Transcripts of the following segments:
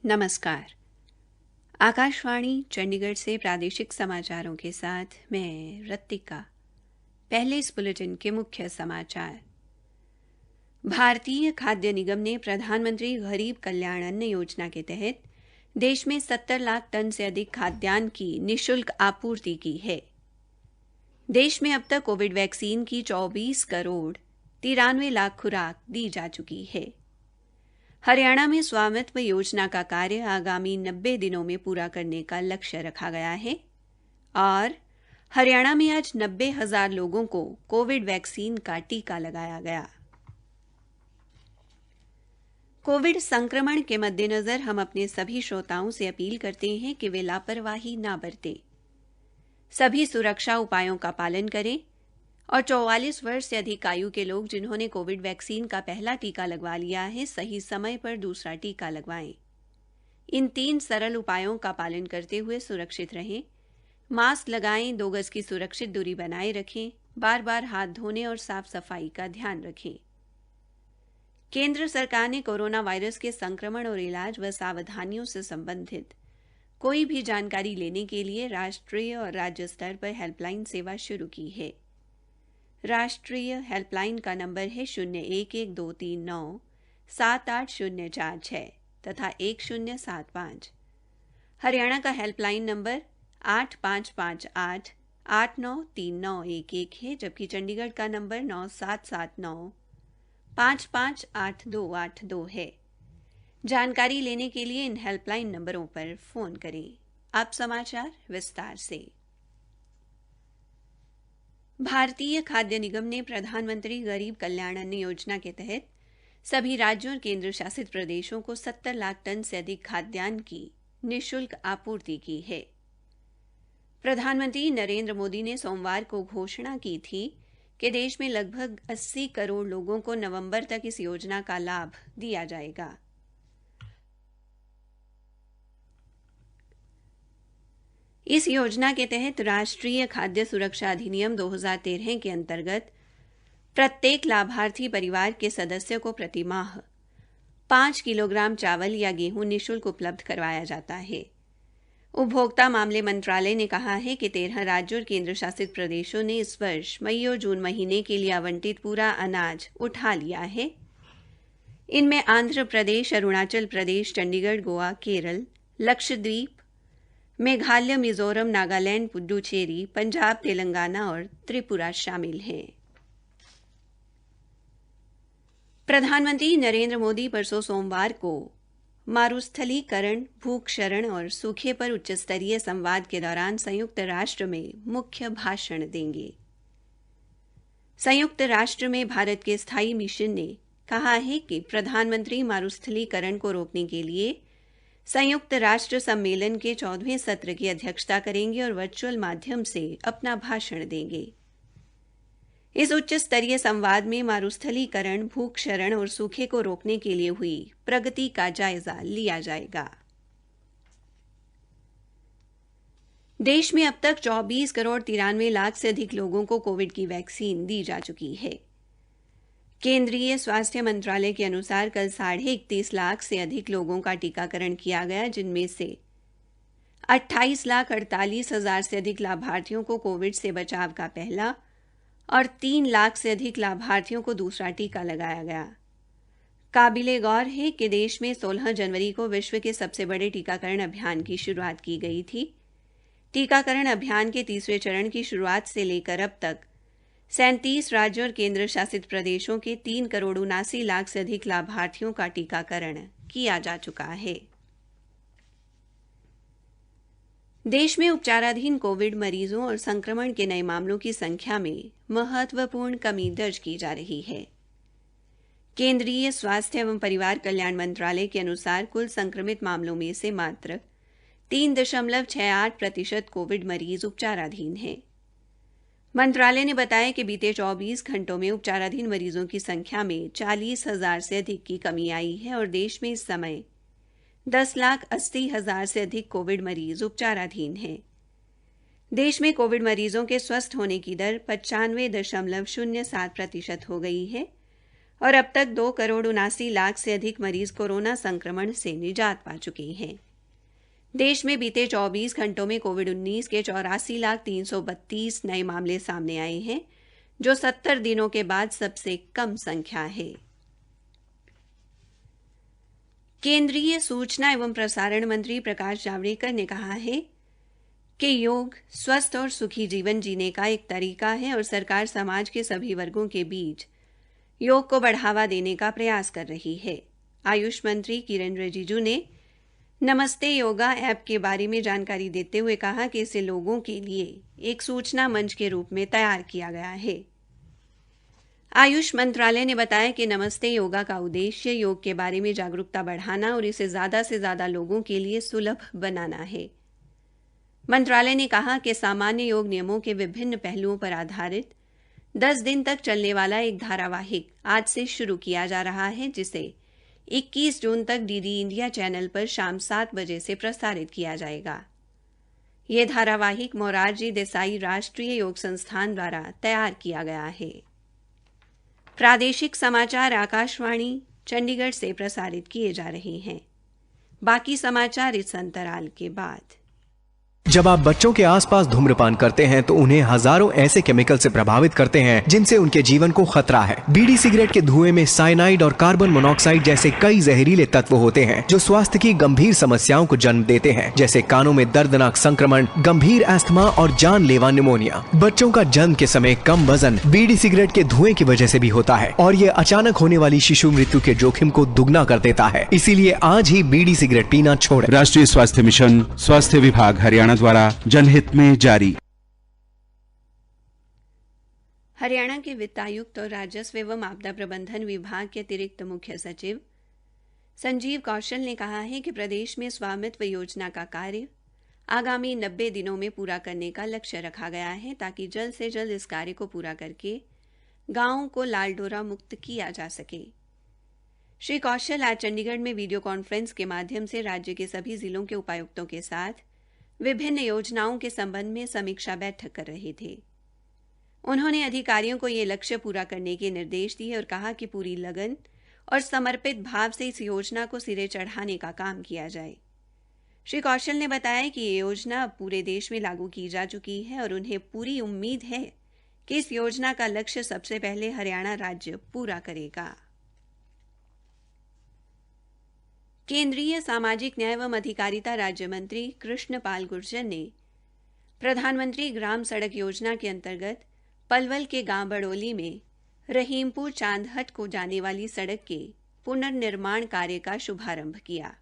नमस्कार। आकाशवाणी चंडीगढ़ से प्रादेशिक समाचारों के साथ मैं रत्तिका। पहले इस बुलेटिन के मुख्य समाचार। भारतीय खाद्य निगम ने प्रधानमंत्री गरीब कल्याण अन्न योजना के तहत देश में 70 लाख टन से अधिक खाद्यान्न की निःशुल्क आपूर्ति की है। देश में अब तक कोविड वैक्सीन की 24 करोड़ 93 लाख खुराक दी जा चुकी है। हरियाणा में स्वामित्व योजना का कार्य आगामी 90 दिनों में पूरा करने का लक्ष्य रखा गया है और हरियाणा में आज 90,000 लोगों को कोविड वैक्सीन का टीका लगाया गया। कोविड संक्रमण के मद्देनजर हम अपने सभी श्रोताओं से अपील करते हैं कि वे लापरवाही न बरतें, सभी सुरक्षा उपायों का पालन करें और 44 वर्ष से अधिक आयु के लोग जिन्होंने कोविड वैक्सीन का पहला टीका लगवा लिया है, सही समय पर दूसरा टीका लगवाएं। इन 3 सरल उपायों का पालन करते हुए सुरक्षित रहें। मास्क लगाएं, 2 गज की सुरक्षित दूरी बनाए रखें, बार-बार हाथ धोने और साफ सफाई का ध्यान रखें। केंद्र सरकार ने कोरोना वायरस के संक्रमण और इलाज व सावधानियों से संबंधित कोई भी जानकारी लेने के लिए राष्ट्रीय और राज्य स्तर पर हेल्पलाइन सेवा शुरू की है। राष्ट्रीय हेल्पलाइन का नंबर है 011239780046 तथा 1075। हरियाणा का हेल्पलाइन नंबर 8558893911 है, जबकि चंडीगढ़ का नंबर 9779558282 है। जानकारी लेने के लिए इन हेल्पलाइन नंबरों पर फोन करें। अब समाचार विस्तार से। भारतीय खाद्य निगम ने प्रधानमंत्री गरीब कल्याण अन्न योजना के तहत सभी राज्यों और केंद्र शासित प्रदेशों को 70 लाख टन से अधिक खाद्यान्न की निःशुल्क आपूर्ति की है। प्रधानमंत्री नरेंद्र मोदी ने सोमवार को घोषणा की थी कि देश में लगभग 80 करोड़ लोगों को नवंबर तक इस योजना का लाभ दिया जाएगा। इस योजना के तहत राष्ट्रीय खाद्य सुरक्षा अधिनियम 2013 के अंतर्गत प्रत्येक लाभार्थी परिवार के सदस्य को प्रति माह 5 किलोग्राम चावल या गेहूं निःशुल्क उपलब्ध करवाया जाता है। उपभोक्ता मामले मंत्रालय ने कहा है कि 13 राज्यों और केंद्र शासित प्रदेशों ने इस वर्ष मई और जून महीने के लिए आवंटित पूरा अनाज उठा लिया है। इनमें आंध्र प्रदेश, अरुणाचल प्रदेश, चंडीगढ़, गोवा, केरल, लक्षद्वीप, मेघालय, मिजोरम, नागालैंड, पुडुचेरी, पंजाब, तेलंगाना और त्रिपुरा शामिल हैं। प्रधानमंत्री नरेंद्र मोदी परसों सोमवार को मारुस्थलीकरण, भूक्षरण और सूखे पर उच्च स्तरीय संवाद के दौरान संयुक्त राष्ट्र में मुख्य भाषण देंगे। संयुक्त राष्ट्र में भारत के स्थायी मिशन ने कहा है कि प्रधानमंत्री मारुस्थलीकरण को रोकने के लिए संयुक्त राष्ट्र सम्मेलन के 14वें सत्र की अध्यक्षता करेंगे और वर्चुअल माध्यम से अपना भाषण देंगे। इस उच्च स्तरीय संवाद में मारुस्थलीकरण, भूक्षरण और सूखे को रोकने के लिए हुई प्रगति का जायजा लिया जाएगा। देश में अब तक 24 करोड़ 93 लाख से अधिक लोगों को कोविड की वैक्सीन दी जा चुकी है। केंद्रीय स्वास्थ्य मंत्रालय के अनुसार कल 31.5 लाख से अधिक लोगों का टीकाकरण किया गया, जिनमें से 28,48,000 से अधिक लाभार्थियों को कोविड से बचाव का पहला और 3 लाख से अधिक लाभार्थियों को दूसरा टीका लगाया गया। काबिले गौर है कि देश में 16 जनवरी को विश्व के सबसे बड़े टीकाकरण अभियान की शुरुआत की गई थी। टीकाकरण अभियान के तीसरे चरण की शुरुआत से लेकर अब तक 37 राज्यों और केंद्र शासित प्रदेशों के 3 करोड़ 79 लाख से अधिक लाभार्थियों का टीकाकरण किया जा चुका है। देश में उपचाराधीन कोविड मरीजों और संक्रमण के नए मामलों की संख्या में महत्वपूर्ण कमी दर्ज की जा रही है। केंद्रीय स्वास्थ्य एवं परिवार कल्याण मंत्रालय के अनुसार कुल संक्रमित मामलों में से मात्र 3.68% कोविड मरीज उपचाराधीन हैं। मंत्रालय ने बताया कि बीते 24 घंटों में उपचाराधीन मरीजों की संख्या में 40,000 से अधिक की कमी आई है और देश में इस समय 10,80,000 से अधिक कोविड मरीज उपचाराधीन हैं। देश में कोविड मरीजों के स्वस्थ होने की दर 95.07% हो गई है और अब तक 2,79,00,000 से अधिक मरीज कोरोना संक्रमण से निजात पा चुके हैं। देश में बीते 24 घंटों में कोविड-19 के 84,332 नए मामले सामने आए हैं, जो 70 दिनों के बाद सबसे कम संख्या है। केंद्रीय सूचना एवं प्रसारण मंत्री प्रकाश जावड़ेकर ने कहा है कि योग स्वस्थ और सुखी जीवन जीने का एक तरीका है और सरकार समाज के सभी वर्गों के बीच योग को बढ़ावा देने का प्रयास कर रही है। आयुष मंत्री किरण रिजिजू ने नमस्ते योगा ऐप के बारे में जानकारी देते हुए कहा कि इसे लोगों के लिए एक सूचना मंच के रूप में तैयार किया गया है। आयुष मंत्रालय ने बताया कि नमस्ते योगा का उद्देश्य योग के बारे में जागरूकता बढ़ाना और इसे ज़्यादा से ज़्यादा लोगों के लिए सुलभ बनाना है। मंत्रालय ने कहा कि सामान्य योग नियमों के विभिन्न पहलुओं पर आधारित 10 दिन तक चलने वाला एक धारावाहिक आज से शुरू किया जा रहा है, जिसे 21 जून तक डीडी इंडिया चैनल पर शाम 7 बजे से प्रसारित किया जाएगा। यह धारावाहिक मोरारजी देसाई राष्ट्रीय योग संस्थान द्वारा तैयार किया गया है। प्रादेशिक समाचार आकाशवाणी चंडीगढ़ से प्रसारित किए जा रहे हैं। बाकी समाचार इस अंतराल के बाद। जब आप बच्चों के आसपास धूम्रपान करते हैं तो उन्हें हजारों ऐसे केमिकल से प्रभावित करते हैं जिनसे उनके जीवन को खतरा है। बीड़ी सिगरेट के धुएं में साइनाइड और कार्बन मोनोऑक्साइड जैसे कई जहरीले तत्व होते हैं जो स्वास्थ्य की गंभीर समस्याओं को जन्म देते हैं, जैसे कानों में दर्दनाक संक्रमण, गंभीर अस्थमा और जानलेवा निमोनिया। बच्चों का जन्म के समय कम वजन बीड़ी सिगरेट के धुएं की वजह से भी होता है और ये अचानक होने वाली शिशु मृत्यु के जोखिम को दुगना कर देता है। इसीलिए आज ही बीड़ी सिगरेट पीना छोड़ें। राष्ट्रीय स्वास्थ्य मिशन, स्वास्थ्य विभाग हरियाणा द्वारा जनहित में जारी। हरियाणा के वित्त आयुक्त और राजस्व एवं आपदा प्रबंधन विभाग के अतिरिक्त मुख्य सचिव संजीव कौशल ने कहा है कि प्रदेश में स्वामित्व योजना का कार्य आगामी 90 दिनों में पूरा करने का लक्ष्य रखा गया है, ताकि जल्द से जल्द इस कार्य को पूरा करके गांवों को लाल डोरा मुक्त किया जा सके। श्री कौशल आज चंडीगढ़ में वीडियो कॉन्फ्रेंस के माध्यम से राज्य के सभी जिलों के उपायुक्तों के साथ विभिन्न योजनाओं के संबंध में समीक्षा बैठक कर रहे थे। उन्होंने अधिकारियों को यह लक्ष्य पूरा करने के निर्देश दिए और कहा कि पूरी लगन और समर्पित भाव से इस योजना को सिरे चढ़ाने का काम किया जाए। श्री कौशल ने बताया कि ये योजना अब पूरे देश में लागू की जा चुकी है और उन्हें पूरी उम्मीद है कि इस योजना का लक्ष्य सबसे पहले हरियाणा राज्य पूरा करेगा। केंद्रीय सामाजिक न्याय एवं अधिकारिता राज्य मंत्री कृष्ण पाल गुर्जर ने प्रधानमंत्री ग्राम सड़क योजना के अंतर्गत पलवल के गांव बड़ोली में रहीमपुर चांदहट को जाने वाली सड़क के पुनर्निर्माण कार्य का शुभारंभ किया।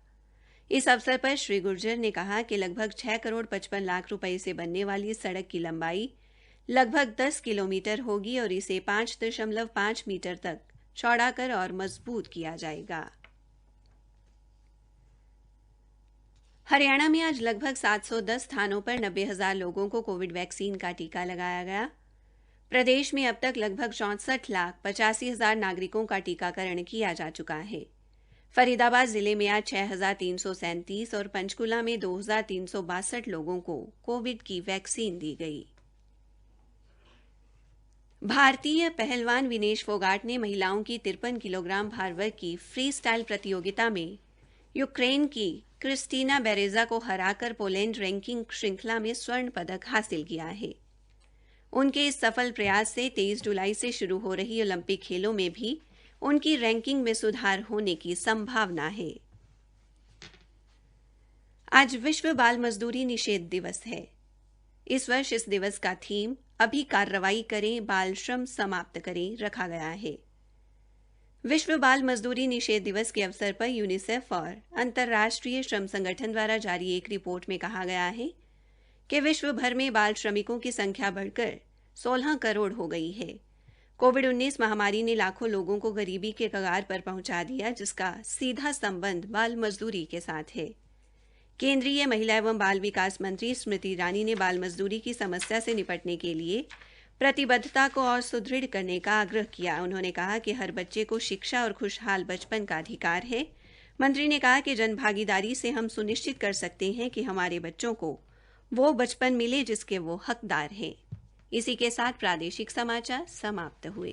इस अवसर पर श्री गुर्जर ने कहा कि लगभग 6 करोड़ 55 लाख रुपए से बनने वाली इस सड़क की लंबाई लगभग 10 किलोमीटर होगी और इसे 5.5 मीटर तक चौड़ा कर और मजबूत किया जाएगा। हरियाणा में आज लगभग 710 स्थानों पर 90,000 लोगों को कोविड वैक्सीन का टीका लगाया गया। प्रदेश में अब तक लगभग 64,85,000 नागरिकों का टीकाकरण किया जा चुका है। फरीदाबाद जिले में आज 6,337 और पंचकुला में 2,362 लोगों को कोविड की वैक्सीन दी गई। भारतीय पहलवान विनेश फोगाट ने महिलाओं की 53 किलोग्राम भार वर्ग की फ्री स्टाइल प्रतियोगिता में यूक्रेन की क्रिस्टीना बेरेजा को हराकर पोलैंड रैंकिंग श्रृंखला में स्वर्ण पदक हासिल किया है। उनके इस सफल प्रयास से 23 जुलाई से शुरू हो रही ओलंपिक खेलों में भी उनकी रैंकिंग में सुधार होने की संभावना है। आज विश्व बाल मजदूरी निषेध दिवस है। इस वर्ष इस दिवस का थीम अभी कार्रवाई करें, बाल श्रम समाप्त करें रखा गया है। विश्व बाल मजदूरी निषेध दिवस के अवसर पर यूनिसेफ और अंतर्राष्ट्रीय श्रम संगठन द्वारा जारी एक रिपोर्ट में कहा गया है कि विश्व भर में बाल श्रमिकों की संख्या बढ़कर 16 करोड़ हो गई है। कोविड-19 महामारी ने लाखों लोगों को गरीबी के कगार पर पहुंचा दिया, जिसका सीधा संबंध बाल मजदूरी के साथ है। केंद्रीय महिला एवं बाल विकास मंत्री स्मृति ईरानी ने बाल मजदूरी की समस्या से निपटने के लिए प्रतिबद्धता को और सुदृढ़ करने का आग्रह किया। उन्होंने कहा कि हर बच्चे को शिक्षा और खुशहाल बचपन का अधिकार है। मंत्री ने कहा कि जनभागीदारी से हम सुनिश्चित कर सकते हैं कि हमारे बच्चों को वो बचपन मिले जिसके वो हकदार हैं। इसी के साथ प्रादेशिक समाचार समाप्त हुए।